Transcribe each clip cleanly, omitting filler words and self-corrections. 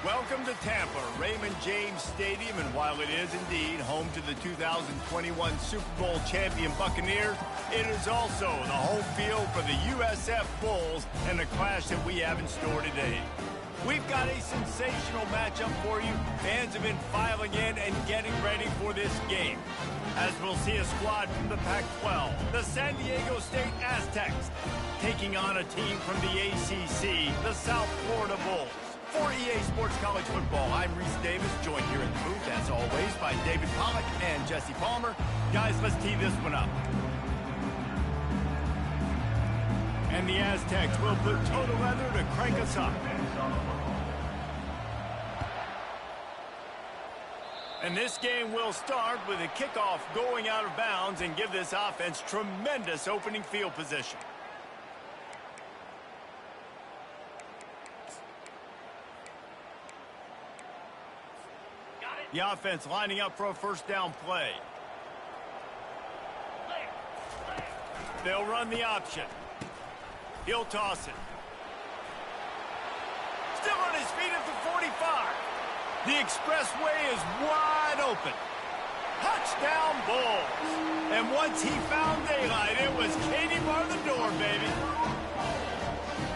Welcome to Tampa, Raymond James Stadium, and while it is indeed home to the 2021 Super Bowl champion Buccaneers, it is also the home field for the USF Bulls and the clash that we have in store today. We've got a sensational matchup for you. Fans have been filing in and getting ready for this game, as we'll see a squad from the Pac-12, the San Diego State Aztecs, taking on a team from the ACC, the South Florida Bulls. For EA Sports College Football, I'm Reese Davis, joined here in the booth, as always, by David Pollack and Jesse Palmer. Guys, let's tee this one up. And the Aztecs will put total leather to crank us up. And this game will start with a kickoff going out of bounds and give this offense tremendous opening field position. The offense lining up for a first down play. They'll run the option. He'll toss it. Still on his feet at the 45. The expressway is wide open. Touchdown Bulls. And once he found daylight, it was Katie bar the door, baby.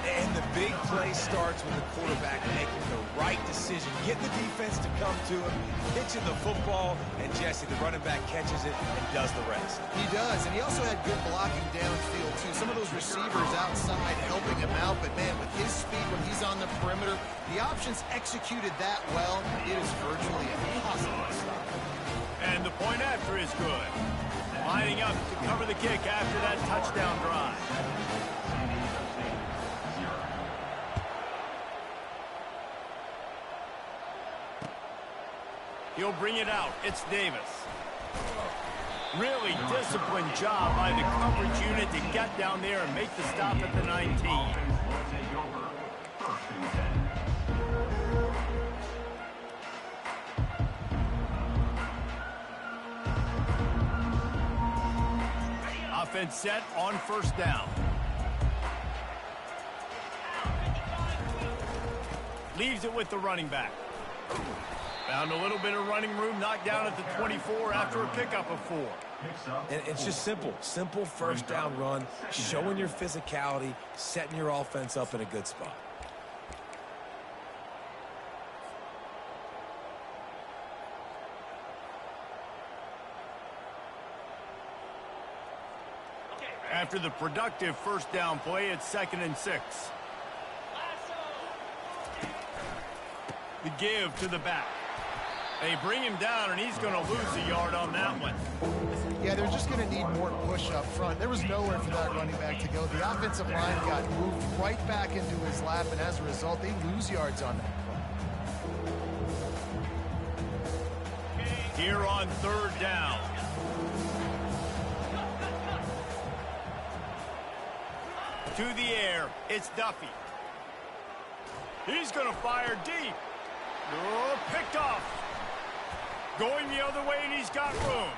And the big play starts with the quarterback making the right decision, getting the defense to come to him, pitching the football, and Jesse, the running back, catches it and does the rest. He does, and he also had good blocking downfield, too. Some of those receivers outside helping him out, but, man, with his speed when he's on the perimeter, the options executed that well. It is virtually impossible to stop. And the point after is good. Lining up to cover the kick after that touchdown drive. He'll bring it out. It's Davis. Really disciplined job by the coverage unit to get down there and make the stop at the 19. Offense set on first down. Leaves it with the running back. Found a little bit of running room, knocked down at the 24 after a pickup of 4. And it's just simple first down run, showing your physicality, setting your offense up in a good spot. After the productive first down play, it's 2nd and 6. The give to the back. They bring him down, and he's going to lose a yard on that one. Yeah, they're just going to need more push up front. There was nowhere for that running back to go. The offensive line got moved right back into his lap, and as a result, they lose yards on that play. Here on 3rd down. To the air, it's Duffy. He's going to fire deep. Oh, picked off. Going the other way, and he's got room.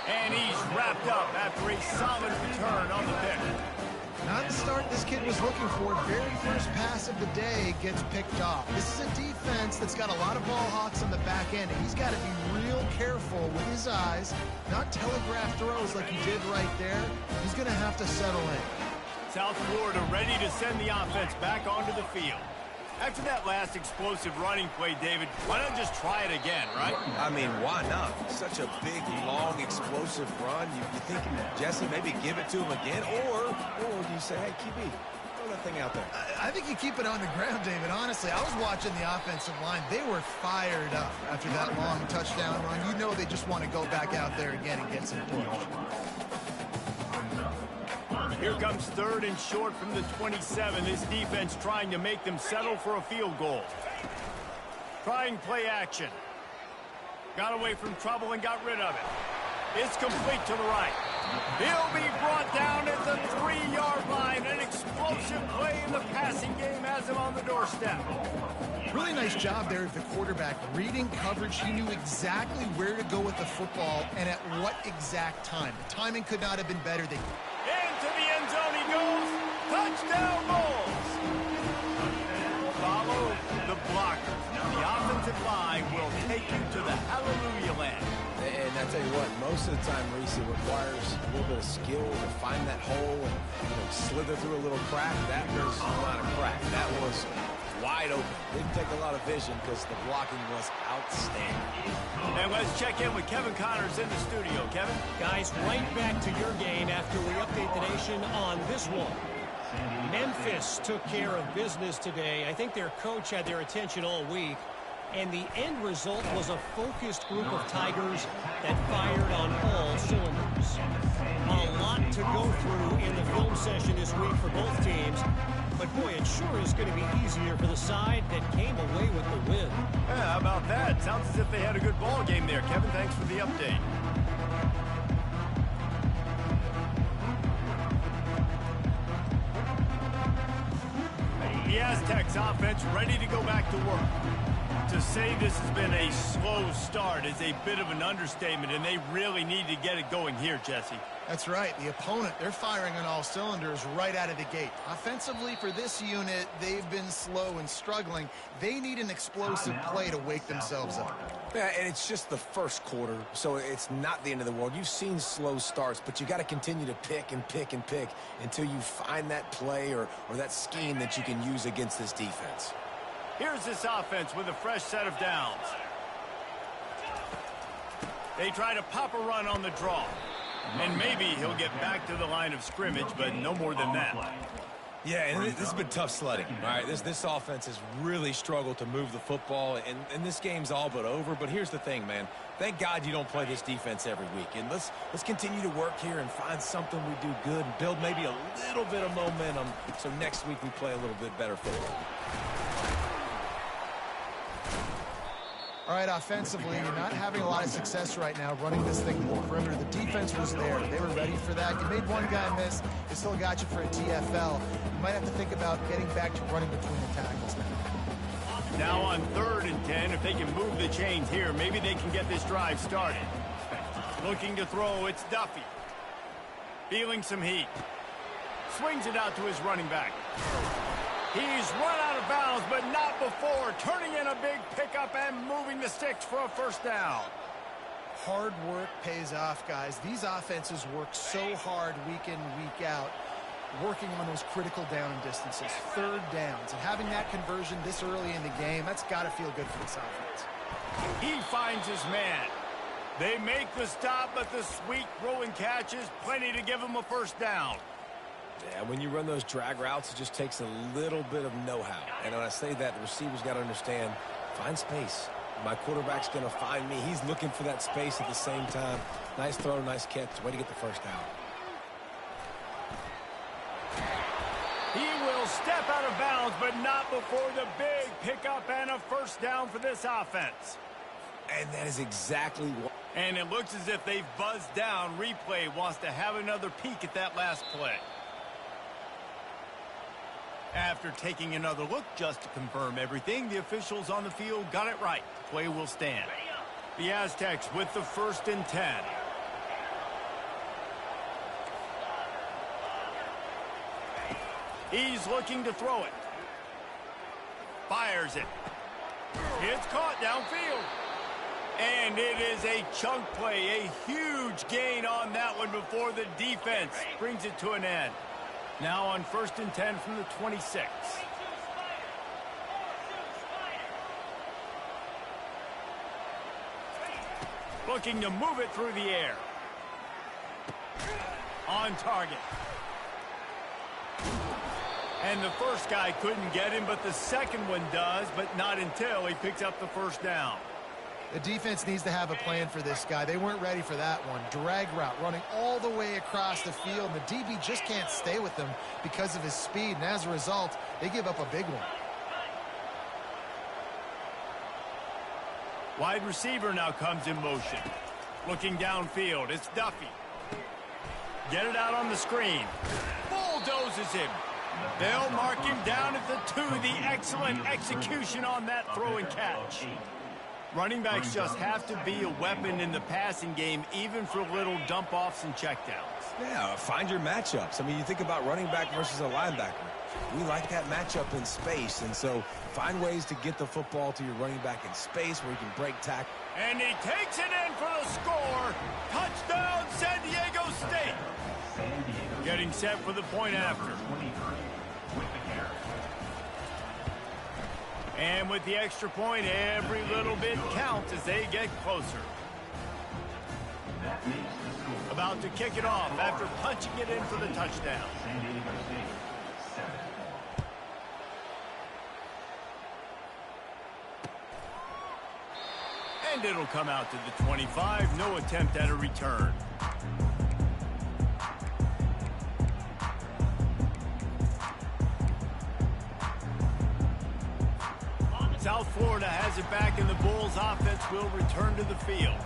And he's wrapped up after a solid return on the pick. Not the start this kid was looking for. Very first pass of the day gets picked off. This is a defense that's got a lot of ball hawks on the back end, and he's got to be real careful with his eyes, not telegraph throws like he did right there. He's going to have to settle in. South Florida ready to send the offense back onto the field. After that last explosive running play, David, why not just try it again, right? I mean, why not? Such a big, long, explosive run. You think, Jesse, maybe give it to him again? Or do you say, hey, QB, throw that thing out there? I think you keep it on the ground, David. Honestly, I was watching the offensive line. They were fired up after that long touchdown run. You know they just want to go back out there again and get some push. Here comes 3rd and short from the 27. This defense trying to make them settle for a field goal. Trying play action. Got away from trouble and got rid of it. It's complete to the right. He'll be brought down at the 3-yard line. An explosive play in the passing game has him on the doorstep. Really nice job there of the quarterback. Reading coverage, he knew exactly where to go with the football and at what exact time. The timing could not have been better. Into the end zone he goes. Touchdown Bulls. Follow the blockers. Now, the offensive line will take you to the hallelujah land. And I tell you what, most of the time, Reese, it requires a little bit of skill to find that hole and slither through a little crack. That was not a crack. That was wide open. Didn't take a lot of vision because the blocking was outstanding. And let's check in with Kevin Connors in the studio. Kevin? Guys, right back to your game after we update the nation on this one. Memphis took care of business today. I think their coach had their attention all week. And the end result was a focused group of Tigers that fired on all cylinders. A lot to go through in the film session this week for both teams. But, boy, it sure is going to be easier for the side that came away with the win. Yeah, how about that? Sounds as if they had a good ball game there. Kevin, thanks for the update. The Aztecs offense ready to go back to work. To say this has been a slow start is a bit of an understatement, and they really need to get it going here, Jesse. That's right. The opponent, they're firing on all cylinders right out of the gate. Offensively, for this unit, they've been slow and struggling. They need an explosive play to wake themselves up. Yeah, and it's just the first quarter, so it's not the end of the world. You've seen slow starts, but you got to continue to pick and pick and pick until you find that play or that scheme that you can use against this defense. Here's this offense with a fresh set of downs. They try to pop a run on the draw. And maybe he'll get back to the line of scrimmage, but no more than that. Yeah, and this has been tough sledding. All right, this offense has really struggled to move the football, and this game's all but over. But here's the thing, man. Thank God you don't play this defense every week. And let's continue to work here and find something we do good and build maybe a little bit of momentum so next week we play a little bit better football. All right, offensively, you're not having a lot of success right now running this thing to the perimeter. The defense was there. They were ready for that. You made one guy miss. It still got you for a TFL. You might have to think about getting back to running between the tackles now. Now on 3rd and 10, if they can move the chains here, maybe they can get this drive started. Looking to throw, it's Duffy. Feeling some heat. Swings it out to his running back. He's run out of bounds, but not before turning in a big pickup and moving the sticks for a first down. Hard work pays off, guys. These offenses work so hard week in, week out, working on those critical down distances, 3rd downs. And having that conversion this early in the game, that's got to feel good for this offense. He finds his man. They make the stop, but the sweet throwing catch is plenty to give him a first down. Yeah, when you run those drag routes, it just takes a little bit of know-how. And when I say that, the receiver's got to understand, find space. My quarterback's going to find me. He's looking for that space at the same time. Nice throw, nice catch. Way to get the first down. He will step out of bounds, but not before the big pickup and a first down for this offense. And that is exactly what... And it looks as if they've buzzed down. Replay wants to have another peek at that last play. After taking another look just to confirm everything, the officials on the field got it right. The play will stand. The Aztecs with the 1st and 10. He's looking to throw it. Fires it. It's caught downfield. And it is a chunk play, a huge gain on that one before the defense brings it to an end. Now on 1st and 10 from the 26. Looking to move it through the air. On target. And the first guy couldn't get him, but the second one does, but not until he picks up the first down. The defense needs to have a plan for this guy. They weren't ready for that one. Drag route running all the way across the field. And the DB just can't stay with them because of his speed. And as a result, they give up a big one. Wide receiver now comes in motion. Looking downfield, it's Duffy. Get it out on the screen. Bulldozes him. They'll mark him down at the 2. The excellent execution on that throw and catch. Running backs just have to be a weapon in the passing game, even for little dump-offs and checkdowns. Yeah, find your matchups. I mean, you think about running back versus a linebacker. We like that matchup in space, and so find ways to get the football to your running back in space where he can break tackle. And he takes it in for the score. Touchdown, San Diego State. Getting set for the point after. And with the extra point, every little bit counts as they get closer. About to kick it off after punching it in for the touchdown. And it'll come out to the 25. No attempt at a return. South Florida has it back, and the Bulls offense will return to the field.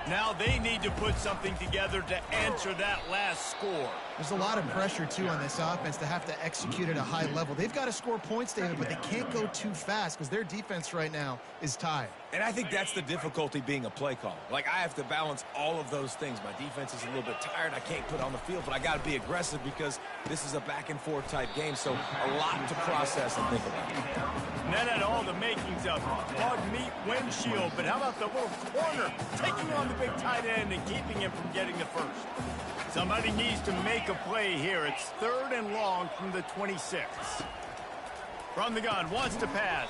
Now they need to put something together to answer that last score. There's a lot of pressure, too, on this offense to have to execute at a high level. They've got to score points, David, but they can't go too fast because their defense right now is tired. And I think that's the difficulty being a play caller. Like, I have to balance all of those things. My defense is a little bit tired. I can't put on the field, but I got to be aggressive because this is a back-and-forth type game, so a lot to process and think about. That had all the makings of bug meat windshield, but how about the little corner taking on the big tight end and keeping him from getting the first? Somebody needs to make a play here. It's 3rd and long from the 26. From the gun, wants to pass.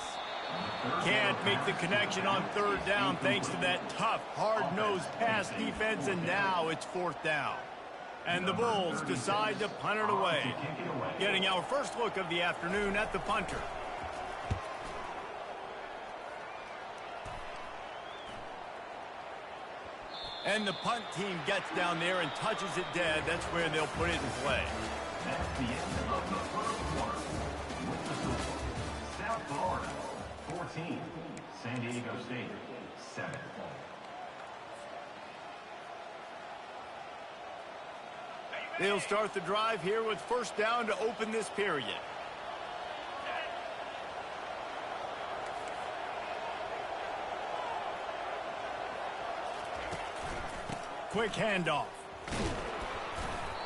Can't make the connection on 3rd down thanks to that tough, hard-nosed pass defense, and now it's 4th down. And the Bulls decide to punt it away. Getting our first look of the afternoon at the punter. And the punt team gets down there and touches it dead. That's where they'll put it in play. That's the end of the first quarter. With the score, South Florida 14, San Diego State 7. They'll start the drive here with 1st down to open this period. Quick handoff.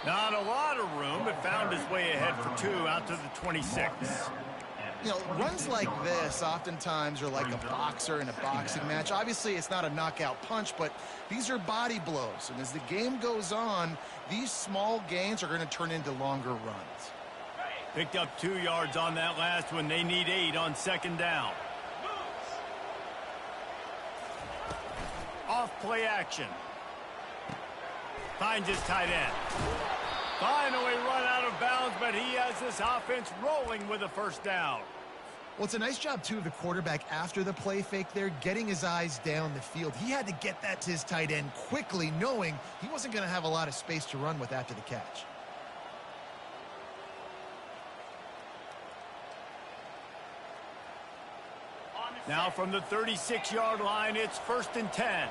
Not a lot of room, but found his way ahead for 2 out to the 26. You know, runs like this oftentimes are like a boxer in a boxing match. Obviously, it's not a knockout punch, but these are body blows. And as the game goes on, these small gains are going to turn into longer runs. Picked up 2 yards on that last one. They need 8 on 2nd down. Off play action. Finds his tight end. Finally run out of bounds, but he has this offense rolling with a 1st down. Well, it's a nice job, too, of the quarterback after the play fake there, getting his eyes down the field. He had to get that to his tight end quickly, knowing he wasn't going to have a lot of space to run with after the catch. Now from the 36-yard line, it's 1st and 10.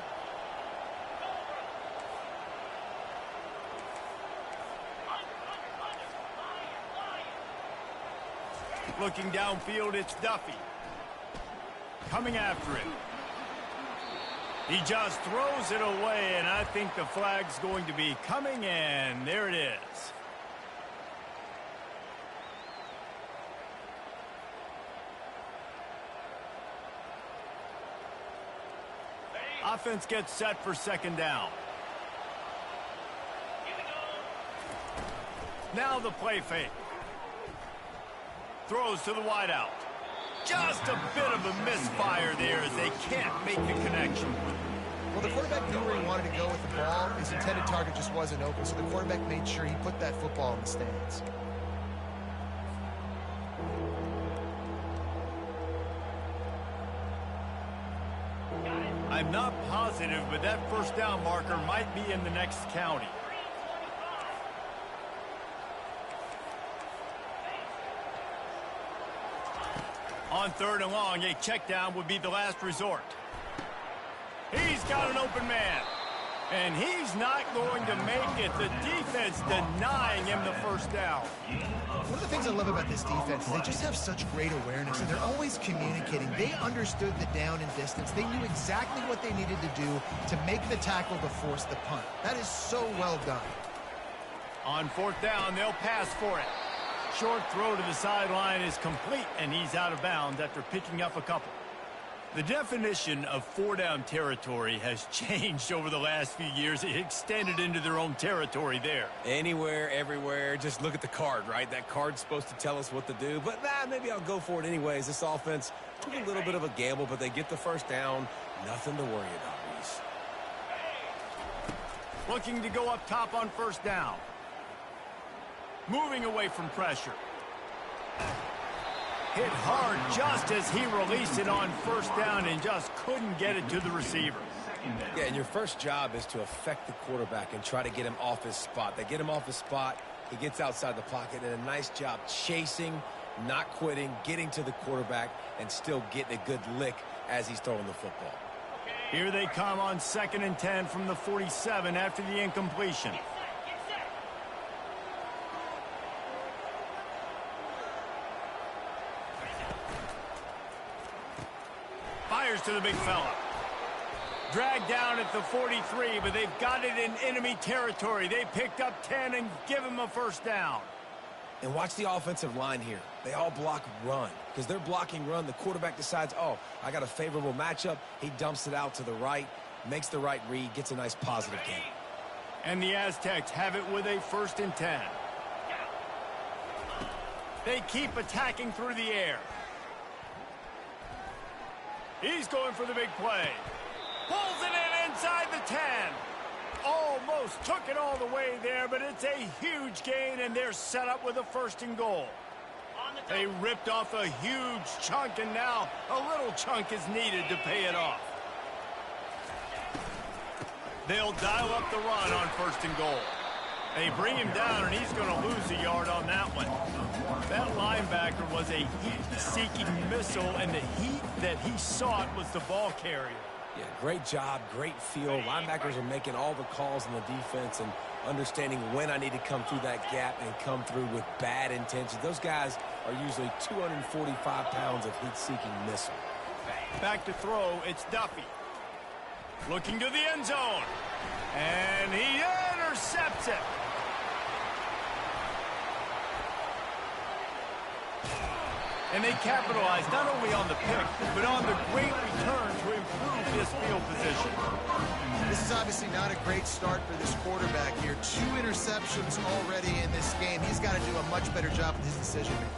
Looking downfield, it's Duffy. Coming after it. He just throws it away, and I think the flag's going to be coming, and there it is. Offense gets set for 2nd down. Now the play fake. Throws to the wideout. Just a bit of a misfire there as they can't make the connection. Well, the quarterback knew where he wanted to go with the ball. His intended target just wasn't open, so the quarterback made sure he put that football in the stands. I'm not positive, but that 1st down marker might be in the next county. On 3rd and long, a check down would be the last resort. He's got an open man. And he's not going to make it. The defense denying him the 1st down. One of the things I love about this defense is they just have such great awareness, and they're always communicating. They understood the down and distance. They knew exactly what they needed to do to make the tackle to force the punt. That is so well done. On 4th down, they'll pass for it. short throw to the sideline is complete, and he's out of bounds after picking up a couple. The definition of four-down territory has changed over the last few years. It extended into their own territory there. Anywhere, everywhere, just look at the card, right? That card's supposed to tell us what to do, but maybe I'll go for it anyways. This offense took a little bit of a gamble, but they get the first down. Nothing to worry about, Reese. Looking to go up top on first down. Moving away from pressure. Hit hard just as he released it on first down and just couldn't get it to the receiver. Yeah, and your first job is to affect the quarterback and try to get him off his spot. They get him off his spot, he gets outside the pocket, and a nice job chasing, not quitting, getting to the quarterback, and still getting a good lick as he's throwing the football. Here they come on 2nd and 10 from the 47 after the incompletion. Fires to the big fella. Dragged down at the 43, but they've got it in enemy territory. They picked up 10 and give him a first down. And watch the offensive line here. They all block run. Because they're blocking run, the quarterback decides, oh, I got a favorable matchup. He dumps it out to the right, makes the right read, gets a nice positive gain. And the Aztecs have it with a 1st and 10. They keep attacking through the air. He's going for the big play. Pulls it in inside the 10. Almost took it all the way there, but it's a huge gain, and they're set up with a 1st and goal. They ripped off a huge chunk, and now a little chunk is needed to pay it off. They'll dial up the run on 1st and goal. They bring him down, and he's going to lose a yard on that one. That linebacker was a heat-seeking missile, and the heat that he sought was the ball carrier. Yeah, great job, great feel. Linebackers are making all the calls in the defense and understanding when I need to come through that gap and come through with bad intentions. Those guys are usually 245 pounds of heat-seeking missile. Back to throw, it's Duffy. Looking to the end zone. And he intercepts it. And they capitalize not only on the pick, but on the great return to improve this field position. This is obviously not a great start for this quarterback here. 2 interceptions already in this game. He's got to do a much better job with his decision-making.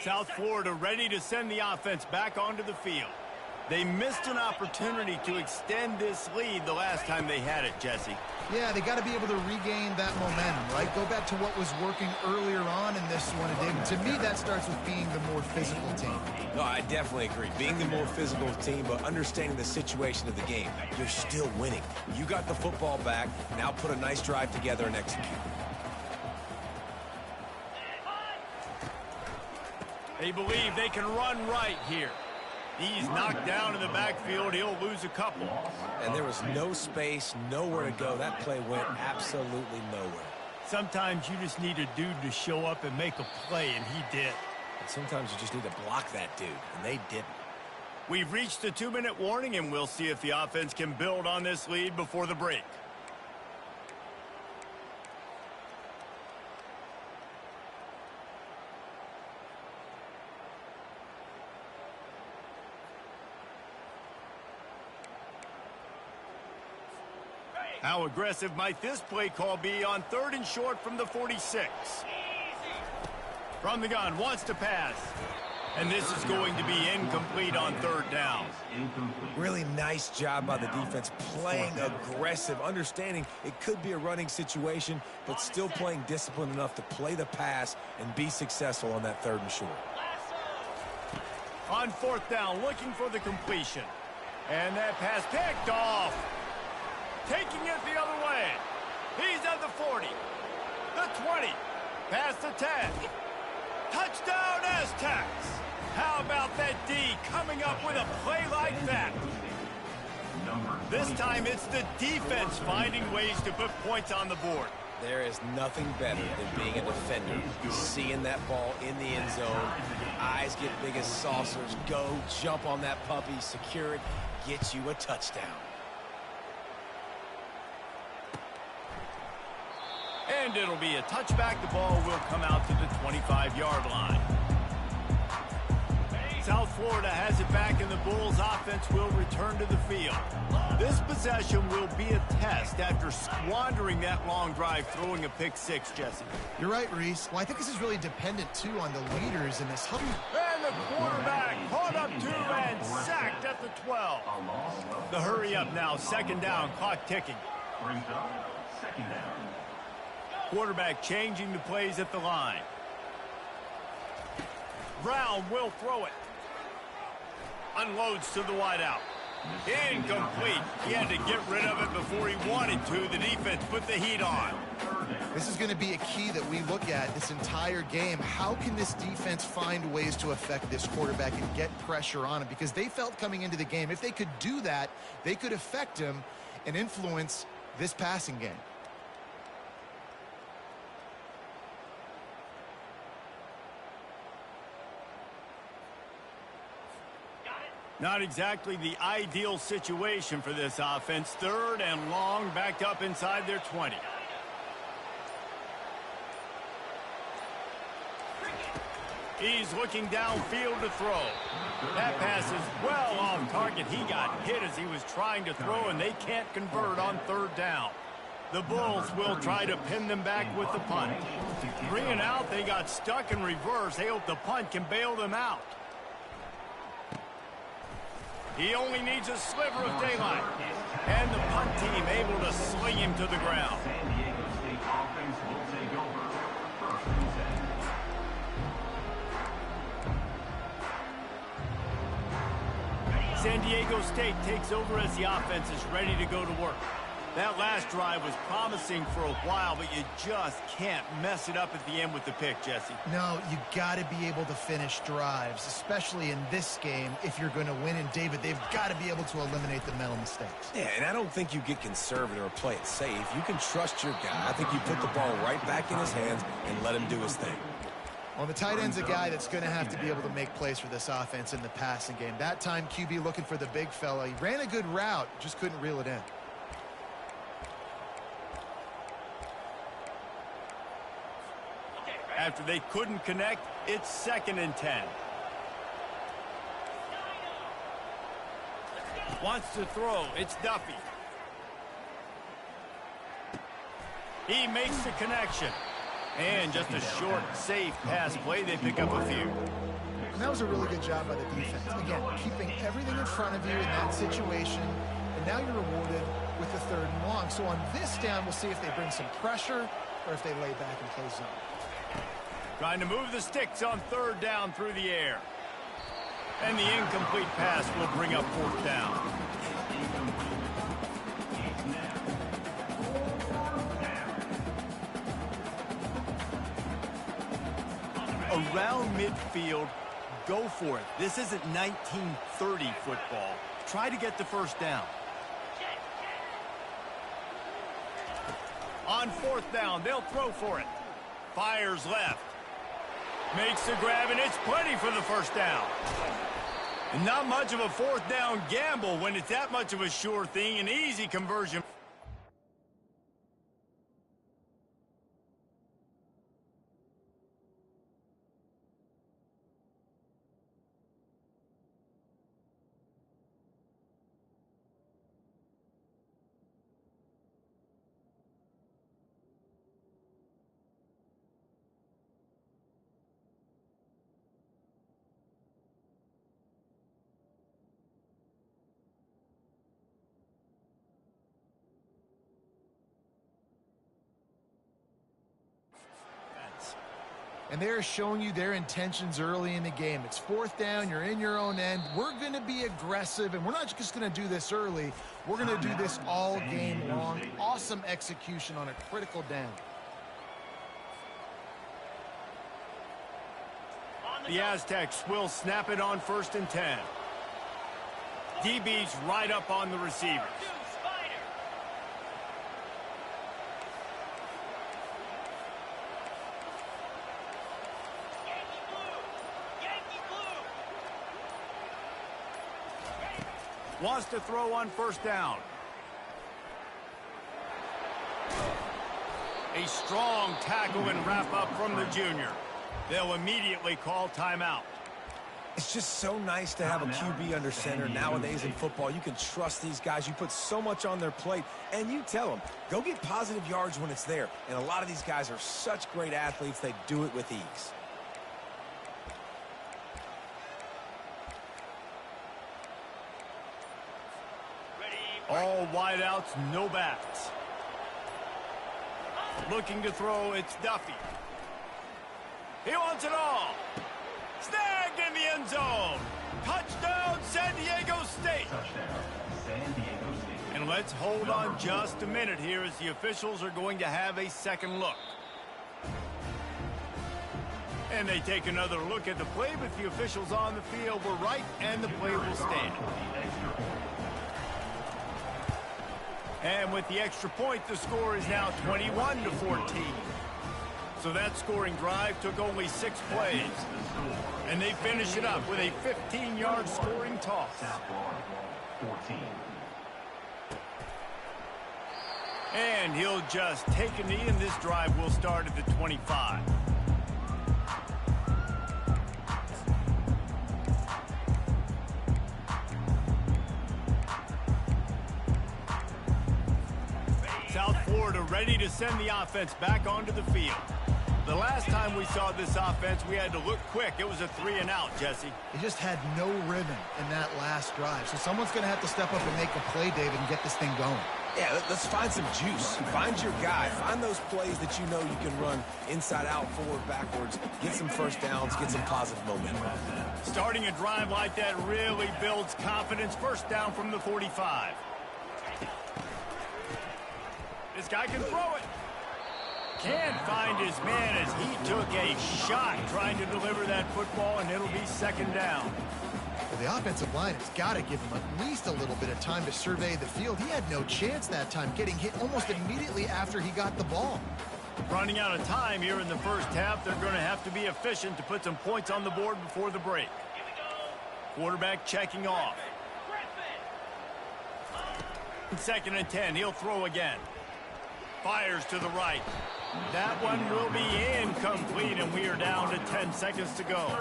South Florida ready to send the offense back onto the field. They missed an opportunity to extend this lead the last time they had it, Jesse. Yeah, they got to be able to regain that momentum, right? Go back to what was working earlier on in this one. And David, to me, that starts with being the more physical team. No, I definitely agree. Being the more physical team, but understanding the situation of the game. You're still winning. You got the football back. Now put a nice drive together and execute. They believe they can run right here. He's knocked down in the backfield. He'll lose a couple. And there was no space, nowhere to go. That play went absolutely nowhere. Sometimes you just need a dude to show up and make a play, and he did. And sometimes you just need to block that dude, and they didn't. We've reached the 2-minute warning, and we'll see if the offense can build on this lead before the break. How aggressive might this play call be on 3rd and short from the 46? From the gun, wants to pass. And this is going to be incomplete on 3rd down. Really nice job by the defense, playing aggressive, understanding it could be a running situation, but still playing disciplined enough to play the pass and be successful on that 3rd and short. On 4th down, looking for the completion. And that pass picked off. Taking it the other way. He's at the 40. The 20. Past the 10. Touchdown, Aztecs. How about that D coming up with a play like that? This time it's the defense finding ways to put points on the board. There is nothing better than being a defender, seeing that ball in the end zone, eyes get big as saucers, go, jump on that puppy, secure it, get you a touchdown. And it'll be a touchback. The ball will come out to the 25-yard line. South Florida has it back, and the Bulls offense will return to the field. This possession will be a test after squandering that long drive, throwing a pick six, Jesse. You're right, Reese. Well, I think this is really dependent, too, on the leaders in this huddle. And the quarterback caught up to and sacked at the 12. The hurry up now, second down, clock ticking. Brings up second down. Quarterback changing the plays at the line. Brown will throw it. Unloads to the wideout. Incomplete. He had to get rid of it before he wanted to. The defense put the heat on. This is going to be a key that we look at this entire game. How can this defense find ways to affect this quarterback and get pressure on him? Because they felt coming into the game, if they could do that, they could affect him and influence this passing game. Not exactly the ideal situation for this offense. Third and long, backed up inside their 20. He's looking downfield to throw. That pass is well off target. He got hit as he was trying to throw, and they can't convert on third down. The Bulls will try to pin them back with the punt. 3 and out, they got stuck in reverse. They hope the punt can bail them out. He only needs a sliver of daylight. And the punt team able to sling him to the ground. San Diego State offense will take over. First and 10. San Diego State takes over as the offense is ready to go to work. That last drive was promising for a while, but you just can't mess it up at the end with the pick, Jesse. No, you got to be able to finish drives, especially in this game. If you're going to win, and David, they've got to be able to eliminate the mental mistakes. Yeah, and I don't think you get conservative or play it safe. You can trust your guy. I think you put the ball right back in his hands and let him do his thing. Well, the tight end's a guy that's going to have to be able to make plays for this offense in the passing game. That time, QB looking for the big fella. He ran a good route, just couldn't reel it in. After they couldn't connect, it's 2nd and 10. Wants to throw. It's Duffy. He makes the connection. And just a short, safe pass play. They pick up a few. And that was a really good job by the defense. Again, keeping everything in front of you in that situation. And now you're rewarded with the 3rd and long. So on this down, we'll see if they bring some pressure or if they lay back and play zone. Trying to move the sticks on 3rd down through the air. And the incomplete pass will bring up 4th down. Around midfield, go for it. This isn't 1930 football. Try to get the 1st down. On 4th down, they'll throw for it. Fires left. Makes the grab, and it's plenty for the 1st down. And not much of a 4th down gamble when it's that much of a sure thing, an easy conversion. And they're showing you their intentions early in the game. It's 4th down. You're in your own end. We're going to be aggressive, and we're not just going to do this early. We're going to do this all game long. Awesome execution on a critical down. The Aztecs will snap it on 1st and 10. DB's right up on the receivers. Wants to throw on first down. A strong tackle and wrap up from the junior. They'll immediately call timeout. It's just so nice to have a QB under center. Nowadays in football, you can trust these guys. You put so much on their plate, and you tell them, go get positive yards when it's there. And a lot of these guys are such great athletes, they do it with ease. All wideouts, no backs. Looking to throw, it's Duffy. He wants it all. Snagged in the end zone. Touchdown, San Diego State. Touchdown, San Diego State. And let's hold on just a minute here as the officials are going to have a second look. And they take another look at the play, but the officials on the field were right, and the play will stand. And with the extra point, the score is now 21-14. So that scoring drive took only 6 plays. And they finish it up with a 15-yard scoring toss. South Florida, 14. And he'll just take a knee, and this drive will start at the 25. South Florida ready to send the offense back onto the field. The last time we saw this offense, we had to look quick. It was a 3-and-out, Jesse. They just had no rhythm in that last drive. So someone's going to have to step up and make a play, David, and get this thing going. Yeah, let's find some juice. Find your guy. Find those plays that you know you can run inside out, forward, backwards. Get some first downs. Get some positive momentum. Starting a drive like that really builds confidence. First down from the 45. This guy can throw it. Can't find his man as he took a shot trying to deliver that football, and it'll be second down. Well, the offensive line has got to give him at least a little bit of time to survey the field. He had no chance that time, getting hit almost immediately after he got the ball. Running out of time here in the first half, they're going to have to be efficient to put some points on the board before the break. Quarterback checking off. Second and 10, he'll throw again. Fires to the right. That one will be incomplete, and we are down to 10 seconds to go.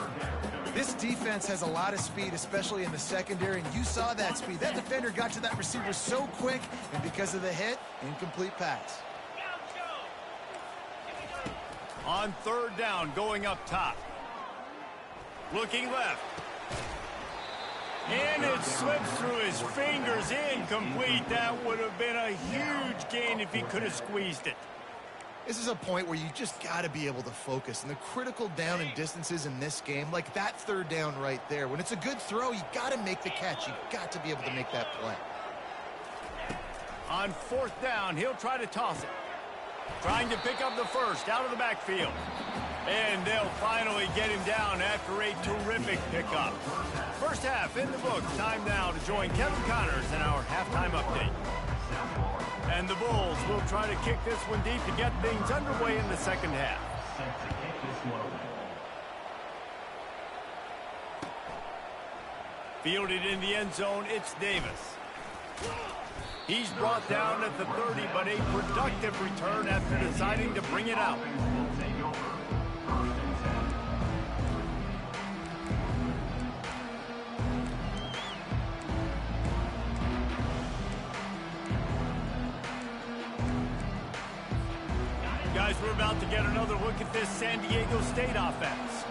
This defense has a lot of speed, especially in the secondary, and you saw that speed. That defender got to that receiver so quick, and because of the hit, incomplete pass. On third down, going up top. Looking left. And it slips through his fingers, incomplete. That would have been a huge gain if he could have squeezed it. This is a point where you just got to be able to focus. And the critical down and distances in this game, like that third down right there, when it's a good throw, you got to make the catch. You got to be able to make that play. On fourth down, he'll try to toss it. Trying to pick up the first out of the backfield. And they'll finally get him down after a terrific pickup. First half in the books. Time now to join Kevin Connors in our halftime update. And the Bulls will try to kick this one deep to get things underway in the second half. Fielded in the end zone, it's Davis. He's brought down at the 30, but a productive return after deciding to bring it out. Guys, we're about to get another look at this San Diego State offense.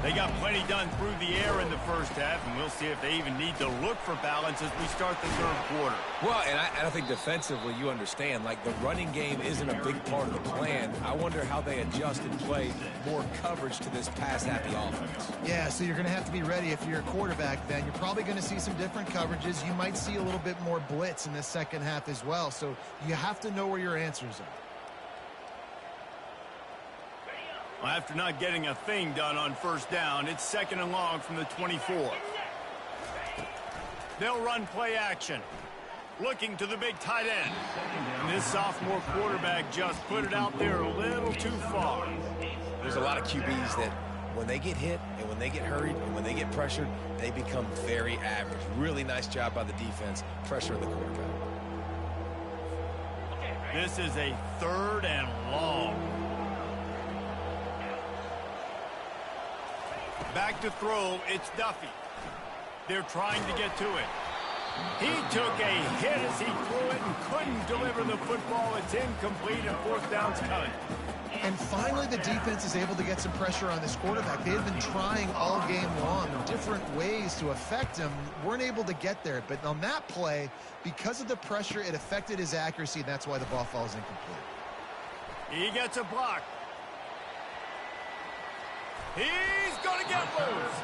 They got plenty done through the air in the first half, and we'll see if they even need to look for balance as we start the third quarter. Well, and I think defensively, you understand, like the running game isn't a big part of the plan. I wonder how they adjust and play more coverage to this pass-happy offense. Yeah, so you're going to have to be ready if you're a quarterback then. You're probably going to see some different coverages. You might see a little bit more blitz in the second half as well, so you have to know where your answers are. After not getting a thing done on first down, it's second and long from the 24. They'll run play action. Looking to the big tight end. And this sophomore quarterback just put it out there a little too far. There's a lot of QBs that when they get hit and when they get hurried and when they get pressured, they become very average. Really nice job by the defense, pressuring the quarterback. This is a 3rd and long. Back to throw, it's Duffy. They're trying to get to it. He took a hit as he threw it and couldn't deliver the football. It's incomplete and 4th down's coming. And finally, the defense is able to get some pressure on this quarterback. They had been trying all game long in different ways to affect him. Weren't able to get there. But on that play, because of the pressure, it affected his accuracy, and that's why the ball falls incomplete. He gets a block. He's going to get loose.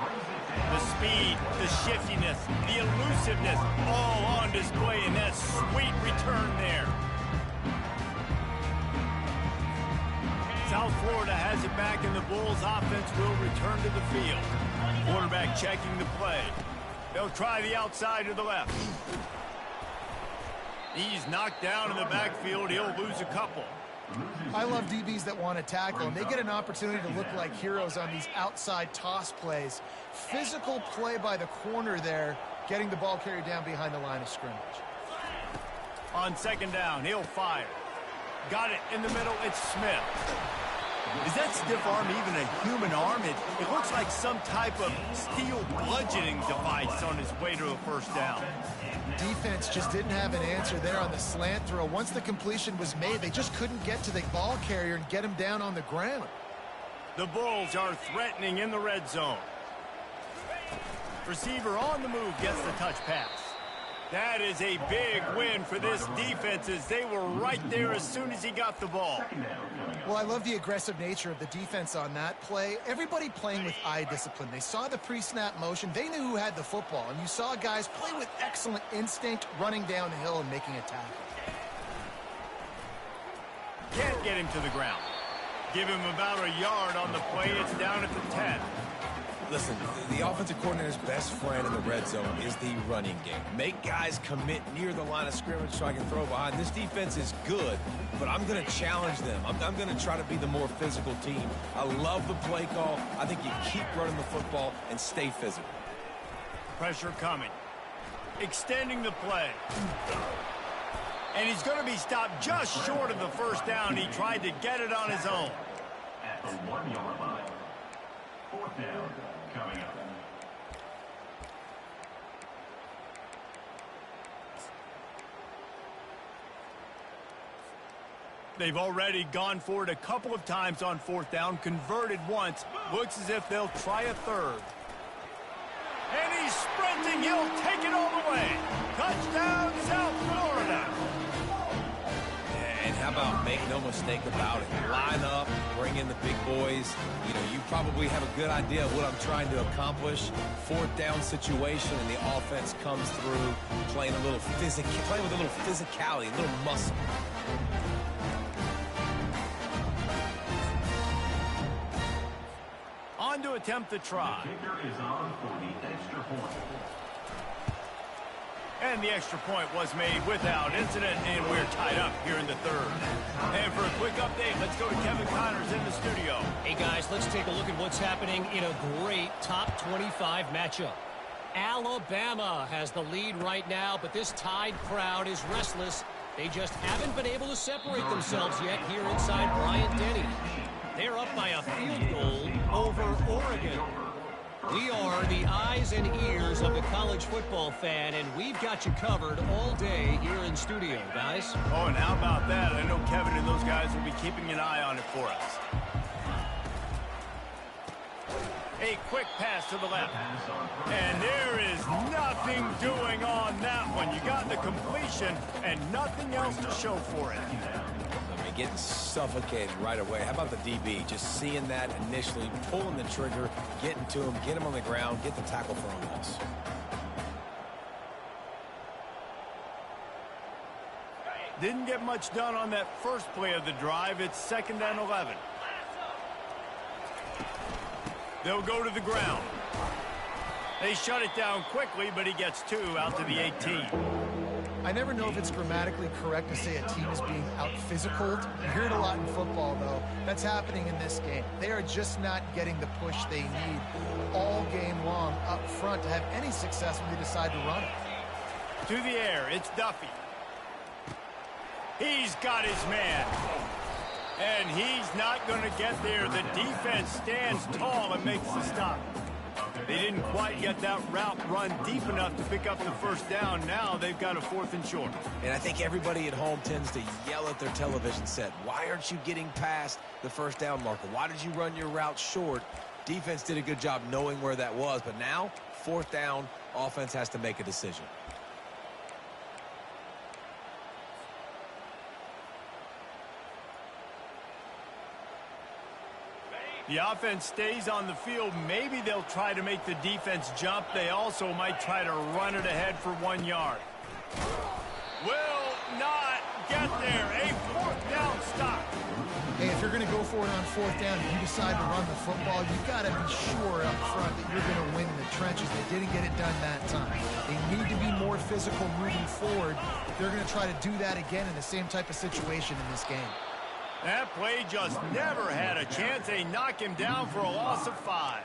The speed, the shiftiness, the elusiveness, all on display in that sweet return there. South Florida has it back, and the Bulls offense will return to the field. Quarterback checking the play. They'll try the outside to the left. He's knocked down in the backfield. He'll lose a couple. I love DBs that want to tackle, and they get an opportunity to look like heroes on these outside toss plays. Physical play by the corner there, getting the ball carried down behind the line of scrimmage. On 2nd down, he'll fire. Got it in the middle, it's Smith. Is that stiff arm even a human arm? It looks like some type of steel bludgeoning device on his way to a 1st down. Defense just didn't have an answer there on the slant throw. Once the completion was made, they just couldn't get to the ball carrier and get him down on the ground. The Bulls are threatening in the red zone. Receiver on the move gets the touch pass. That is a big win for this defense, as they were right there as soon as he got the ball. Well, I love the aggressive nature of the defense on that play. Everybody playing with eye discipline. They saw the pre-snap motion. They knew who had the football. And you saw guys play with excellent instinct, running down the hill and making a tackle. Can't get him to the ground. Give him about a yard on the play. It's down at the 10. Listen, the offensive coordinator's best friend in the red zone is the running game. Make guys commit near the line of scrimmage so I can throw behind. This defense is good, but I'm going to challenge them. I'm going to try to be the more physical team. I love the play call. I think you keep running the football and stay physical. Pressure coming. Extending the play. And he's going to be stopped just short of the 1st down. He tried to get it on his own. At the 1-yard line. 4th down coming up. They've already gone for it a couple of times on 4th down, converted once. Looks as if they'll try a 3rd. And he's sprinting. He'll take it all the way. Touchdown, South Florida. And how about make no mistake about it? Line up, bring in the big boys. You know, you probably have a good idea of what I'm trying to accomplish. 4th down situation, and the offense comes through playing with a little physicality, a little muscle. On to attempt the try. The kicker is on for the extra point. And the extra point was made without incident, and we're tied up here in the 3rd. And for a quick update, let's go to Kevin Connors in the studio. Hey, guys, let's take a look at what's happening in a great top 25 matchup. Alabama has the lead right now, but this Tide crowd is restless. They just haven't been able to separate themselves yet here inside Bryant-Denny. They're up by a field goal over Oregon. We are the eyes and ears of the college football fan, and we've got you covered all day here in studio, guys. Oh, and how about that? I know Kevin and those guys will be keeping an eye on it for us. A quick pass to the left. And there is nothing doing on that one. You got the completion and nothing else to show for it. Getting suffocated right away. How about the DB? Just seeing that initially, pulling the trigger, getting to him, get him on the ground, get the tackle for a loss. Didn't get much done on that first play of the drive. It's 2nd and 11. They'll go to the ground. They shut it down quickly, but he gets 2 out to the 18. I never know if it's grammatically correct to say a team is being out-physicaled. You hear it a lot in football, though. That's happening in this game. They are just not getting the push they need all game long up front to have any success when they decide to run it. To the air, it's Duffy. He's got his man. And he's not going to get there. The defense stands tall and makes the stop. They didn't quite get that route run deep enough to pick up the first down. Now they've got a 4th and short. And I think everybody at home tends to yell at their television set. Why aren't you getting past the first down marker? Why did you run your route short? Defense did a good job knowing where that was. But now, 4th down, offense has to make a decision. The offense stays on the field. Maybe they'll try to make the defense jump. They also might try to run it ahead for 1 yard. Will not get there. A 4th down stop. Hey, if you're going to go for it on 4th down and you decide to run the football, you've got to be sure up front that you're going to win in the trenches. They didn't get it done that time. They need to be more physical moving forward if they're going to try to do that again in the same type of situation in this game. That play just never had a chance. They knock him down for a loss of 5.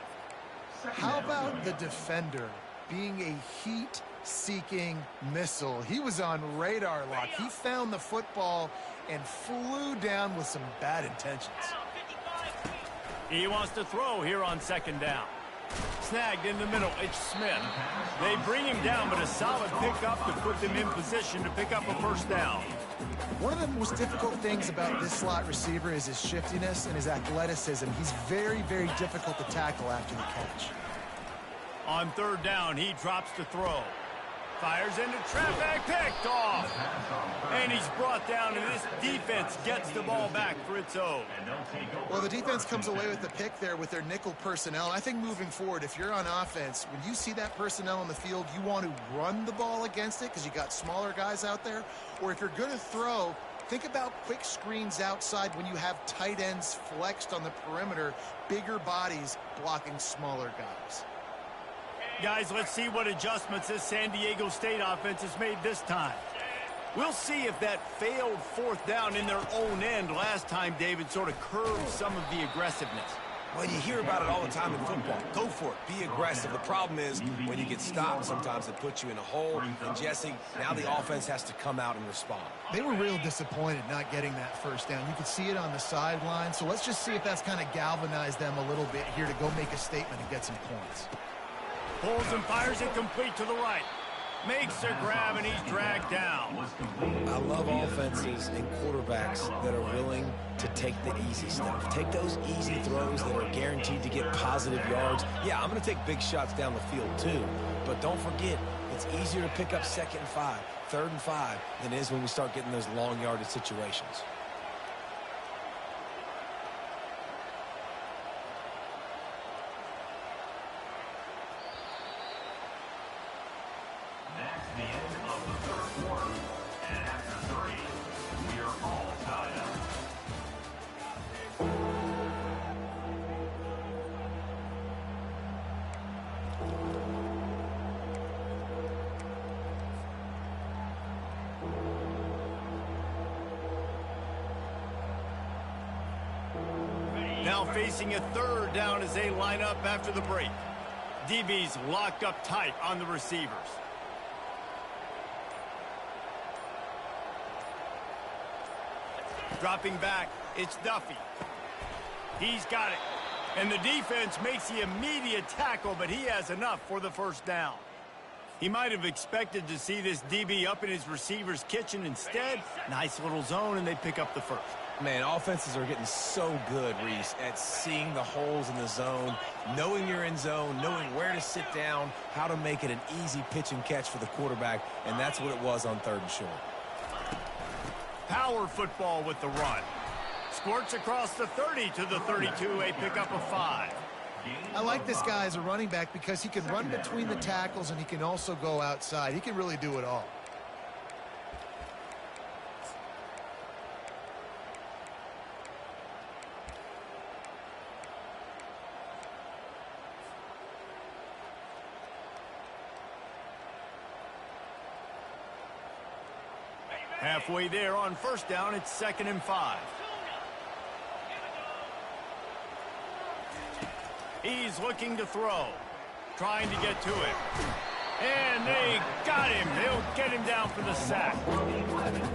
How about the defender being a heat-seeking missile? He was on radar lock. He found the football and flew down with some bad intentions. He wants to throw here on 2nd down. Snagged in the middle. It's Smith. They bring him down, but a solid pickup to put them in position to pick up a 1st down. One of the most difficult things about this slot receiver is his shiftiness and his athleticism. He's very, very difficult to tackle after the catch. On 3rd down, he drops to throw. Fires into traffic, picked off. And he's brought down, and this defense gets the ball back for its own. Well, the defense comes away with the pick there with their nickel personnel. I think moving forward, if you're on offense, when you see that personnel on the field, you want to run the ball against it because you got smaller guys out there. Or if you're going to throw, think about quick screens outside when you have tight ends flexed on the perimeter, bigger bodies blocking smaller guys. Guys, let's see what adjustments this San Diego State offense has made this time. We'll see if that failed 4th down in their own end last time, David, sort of curbed some of the aggressiveness. Well, you hear about it all the time in football. Go for it. Be aggressive. The problem is when you get stopped, sometimes it puts you in a hole. And, Jesse, now the offense has to come out and respond. They were real disappointed not getting that 1st down. You could see it on the sideline. So let's just see if that's kind of galvanized them a little bit here to go make a statement and get some points. Pulls and fires it complete to the right. Makes a grab, and he's dragged down. I love offenses and quarterbacks that are willing to take the easy stuff. Take those easy throws that are guaranteed to get positive yards. Yeah, I'm going to take big shots down the field too. But don't forget, it's easier to pick up 2nd and 5, 3rd and 5 than it is when we start getting those long yardage situations. That's the end of the 3rd quarter. And after 3, we are all tied up. Now facing a 3rd down as they line up after the break. DB's locked up tight on the receivers. Dropping back, it's Duffy. He's got it. And the defense makes the immediate tackle, but he has enough for the 1st down. He might have expected to see this DB up in his receiver's kitchen. Instead, nice little zone, and they pick up the 1st. Man, offenses are getting so good, Reese, at seeing the holes in the zone, knowing you're in zone, knowing where to sit down, how to make it an easy pitch and catch for the quarterback, and that's what it was on 3rd and short. Power football with the run. Squirts across the 30 to the 32, a pickup of 5. I like this guy as a running back because he can run between the tackles and he can also go outside. He can really do it all. Halfway there on first down, it's 2nd and 5. He's looking to throw, trying to get to it. And they got him. They'll get him down for the sack.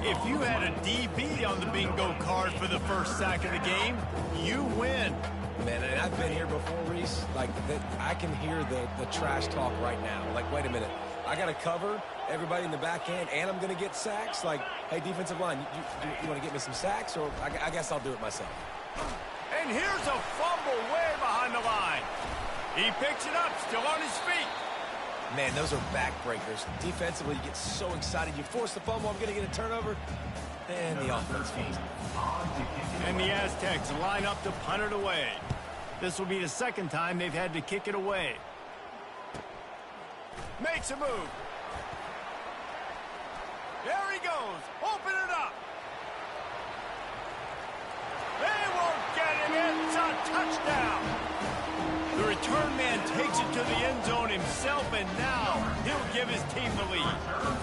If you had a DB on the bingo card for the first sack of the game, you win. Man, and I've been here before, Reese. Like, I can hear the trash talk right now. Like, wait a minute. I got to cover everybody in the back end, and I'm going to get sacks? Like, hey, defensive line, you want to get me some sacks? Or I guess I'll do it myself. And here's a fumble way behind the line. He picks it up, still on his feet. Man, those are backbreakers. Defensively, you get so excited. You force the fumble, I'm going to get a turnover. And the offense falls. And the Aztecs line up to punt it away. This will be the second time they've had to kick it away. Makes a move. There he goes. Open it up. They won't get him. It's a touchdown. The return man takes it to the end zone himself, and now he'll give his team the lead.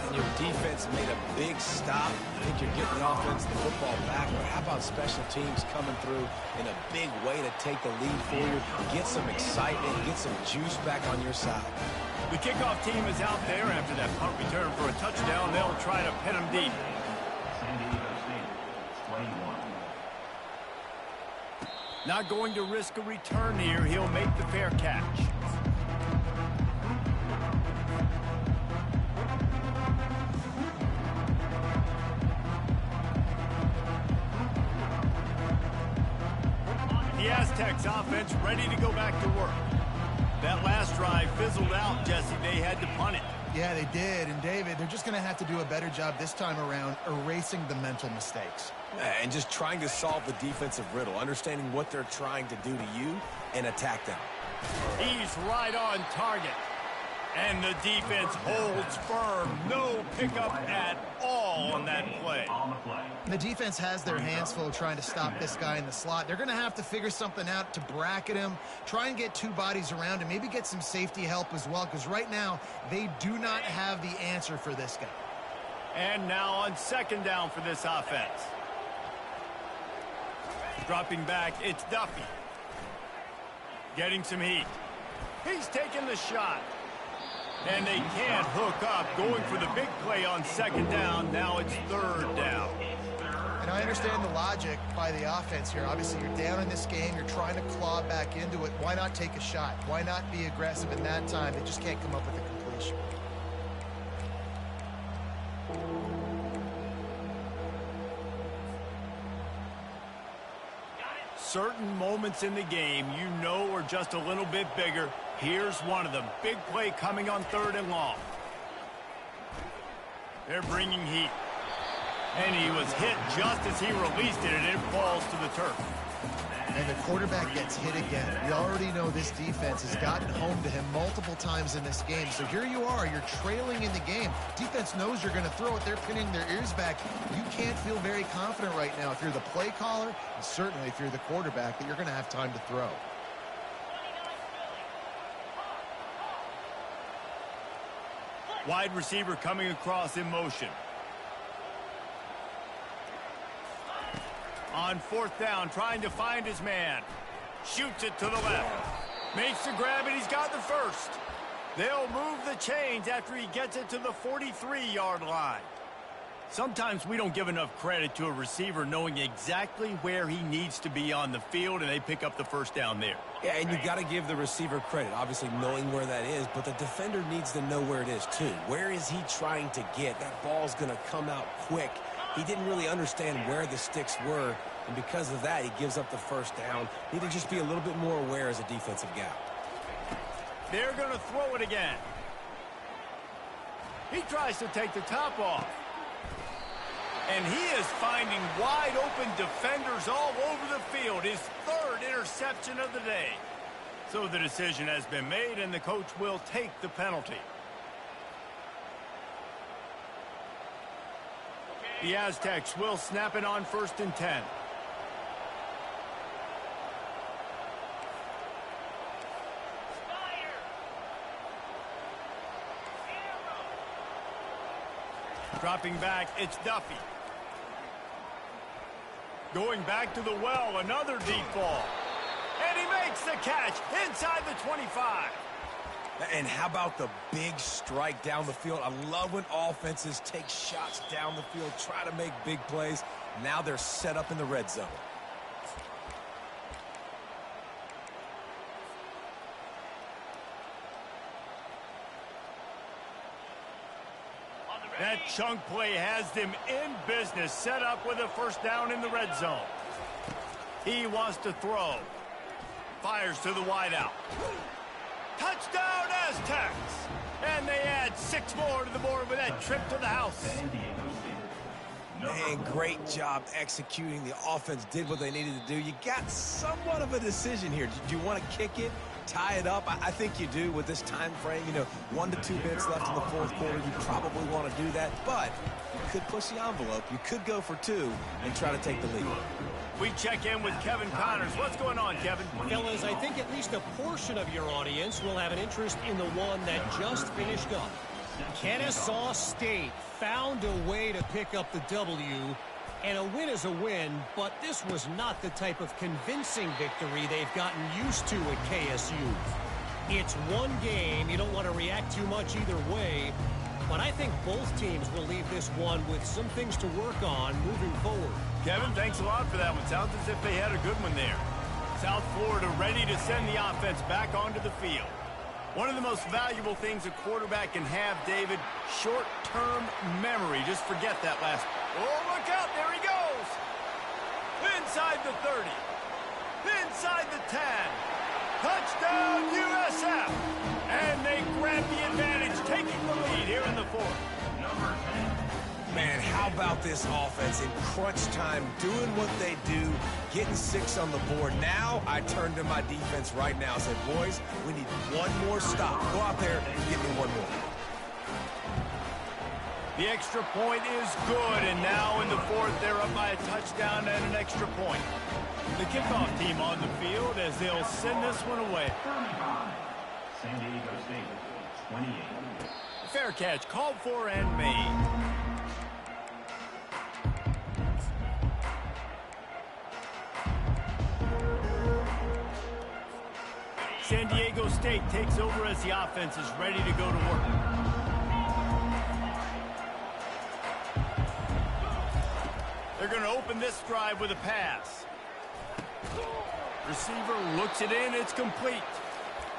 And your defense made a big stop. I think you're getting the offense the football back, but how about special teams coming through in a big way to take the lead for you, get some excitement, get some juice back on your side. The kickoff team is out there after that punt return for a touchdown. They'll try to pin him deep. San Diego State, 21. Not going to risk a return here. He'll make the fair catch. The Aztecs offense ready to go back to work. That last drive fizzled out, Jesse. They had to punt it. Yeah, they did. And, David, they're just going to have to do a better job this time around erasing the mental mistakes. And just trying to solve the defensive riddle, understanding what they're trying to do to you and attack them. He's right on target. And the defense holds firm. No pickup at all on that play. On the play. The defense has their hands full trying to stop this guy in the slot. They're going to have to figure something out to bracket him, try and get two bodies around him, maybe get some safety help as well, because right now they do not have the answer for this guy. And now on second down for this offense. Dropping back, it's Duffy. Getting some heat. He's taking the shot. And they can't hook up. Going for the big play on second down. Now it's third down. And I understand the logic by the offense here. Obviously, you're down in this game. You're trying to claw back into it. Why not take a shot? Why not be aggressive in that time? They just can't come up with a completion. Certain moments in the game you know are just a little bit bigger. Here's one of them. Big play coming on third and long. They're bringing heat. And he was hit just as he released it, and it falls to the turf. And the quarterback gets hit again. We already know this defense has gotten home to him multiple times in this game. So here you are. You're trailing in the game. Defense knows you're going to throw it. They're pinning their ears back. You can't feel very confident right now if you're the play caller, and certainly if you're the quarterback, that you're going to have time to throw. Wide receiver coming across in motion. On fourth down, trying to find his man. Shoots it to the left. Makes the grab, and he's got the first. They'll move the chains after he gets it to the 43-yard line. Sometimes we don't give enough credit to a receiver knowing exactly where he needs to be on the field, and they pick up the first down there. Yeah, and you got to give the receiver credit, obviously knowing where that is, but the defender needs to know where it is too. Where is he trying to get? That ball's going to come out quick. He didn't really understand where the sticks were, and because of that, he gives up the first down. Need to just be a little bit more aware as a defensive guy. They're going to throw it again. He tries to take the top off. And he is finding wide open defenders all over the field. His third interception of the day. So the decision has been made, and the coach will take the penalty. The Aztecs will snap it on 1st and 10. Dropping back, it's Duffy. Going back to the well, another deep ball. And he makes the catch inside the 25. And how about the big strike down the field? I love when offenses take shots down the field, try to make big plays. Now they're set up in the red zone. That chunk play has them in business, set up with a first down in the red zone. He wants to throw. Fires to the wideout. Touchdown, Aztecs! And they add 6 more to the board with that trip to the house. Man, great job executing. The offense did what they needed to do. You got somewhat of a decision here. Do you want to kick it, tie it up? I think you do with this time frame. You know, 1 to 2 minutes left in the fourth quarter. You probably want to do that, but you could push the envelope. You could go for 2 and try to take the lead. We check in with Kevin Connors. What's going on, Kevin? Fellas, I think at least a portion of your audience will have an interest in the one that just finished up. Kennesaw State found a way to pick up the W, and a win is a win, but this was not the type of convincing victory they've gotten used to at KSU. It's one game. You don't want to react too much either way, but I think both teams will leave this one with some things to work on moving forward. Kevin, thanks a lot for that one. Sounds as if they had a good one there. South Florida ready to send the offense back onto the field. One of the most valuable things a quarterback can have, David, short-term memory. Just forget that last. Oh, look out. There he goes. Inside the 30. Inside the 10. Touchdown, USF. And they grab the advantage, taking the lead here in the fourth. Man, how about this offense in crunch time, doing what they do, getting 6 on the board. Now I turn to my defense right now and say, boys, we need one more stop. Go out there and give me one more. The extra point is good, and now in the fourth, they're up by a touchdown and an extra point. The kickoff team on the field as they'll send this one away. San Diego State, 28. Fair catch, called for and made. San Diego State takes over as the offense is ready to go to work. They're going to open this drive with a pass. Receiver looks it in. It's complete.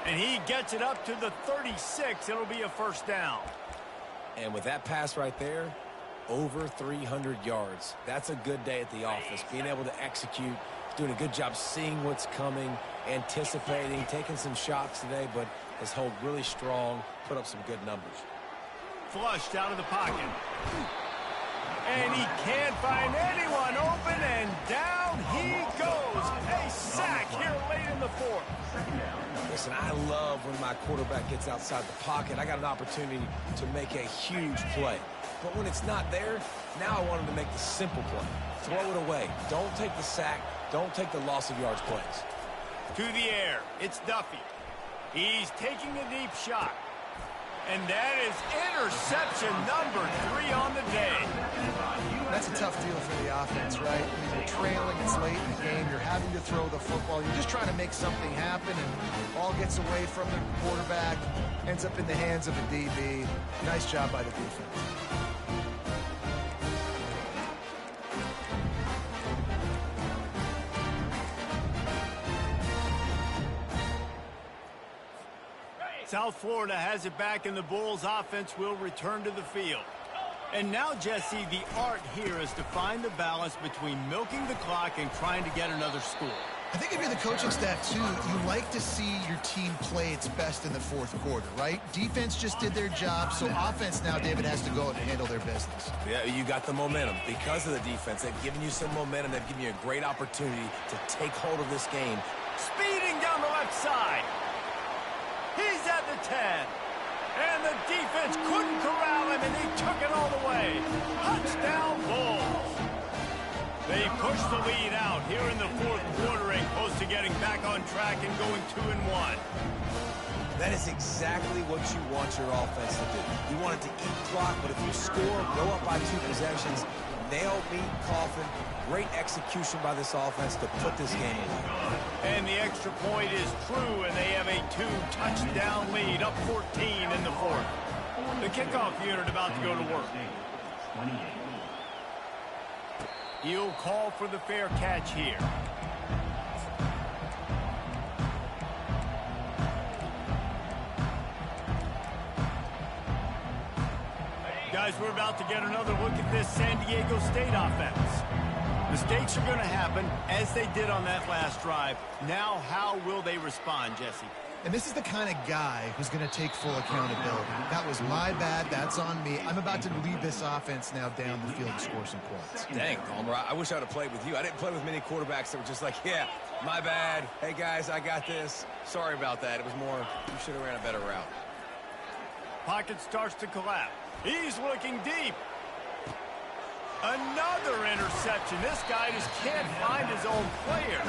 And he gets it up to the 36. It'll be a first down. And with that pass right there, over 300 yards. That's a good day at the office. Being able to execute, doing a good job seeing what's coming, anticipating, taking some shots today, but has held really strong, put up some good numbers. Flushed out of the pocket. And he can't find anyone open, and down he goes. A sack here late in the fourth. Listen, I love when my quarterback gets outside the pocket. I got an opportunity to make a huge play. But when it's not there, now I want him to make the simple play. Throw it away. Don't take the sack. Don't take the loss of yards plays. To the air, it's Duffy. He's taking a deep shot. And that is interception number 3 on the day. That's a tough deal for the offense, right? You're trailing, it's late in the game, you're having to throw the football, you're just trying to make something happen, and ball gets away from the quarterback, ends up in the hands of a DB. Nice job by the defense. South Florida has it back, and the Bulls offense will return to the field. And now, Jesse, the art here is to find the balance between milking the clock and trying to get another score. I think if you're the coaching staff, too, you like to see your team play its best in the fourth quarter, right? Defense just did their job, so offense now, David, has to go out and handle their business. Yeah, you got the momentum. Because of the defense, they've given you some momentum. They've given you a great opportunity to take hold of this game. Speeding down the left side. He's at the 10. And the defense couldn't corral him, and he took it all the way. Touchdown, Bulls. They push the lead out here in the fourth quarter and close to getting back on track and going 2-1. That is exactly what you want your offense to do. You want it to eat clock, but if you score, go up by 2 possessions, nail, meet, coffin. Great execution by this offense to put this game away. And the extra point is true, and they have a 2-touchdown lead, up 14 in the fourth. The kickoff unit about to go to work. He'll call for the fair catch here. Guys, we're about to get another look at this San Diego State offense. Mistakes are going to happen, as they did on that last drive. Now, how will they respond, Jesse? And this is the kind of guy who's going to take full accountability. That was my bad. That's on me. I'm about to lead this offense now down the field and score some points. Dang, Palmer, I wish I would have played with you. I didn't play with many quarterbacks that were just like, yeah, my bad. Hey, guys, I got this. Sorry about that. It was more, you should have ran a better route. Pocket starts to collapse. He's looking deep. Another interception. This guy just can't find his own players.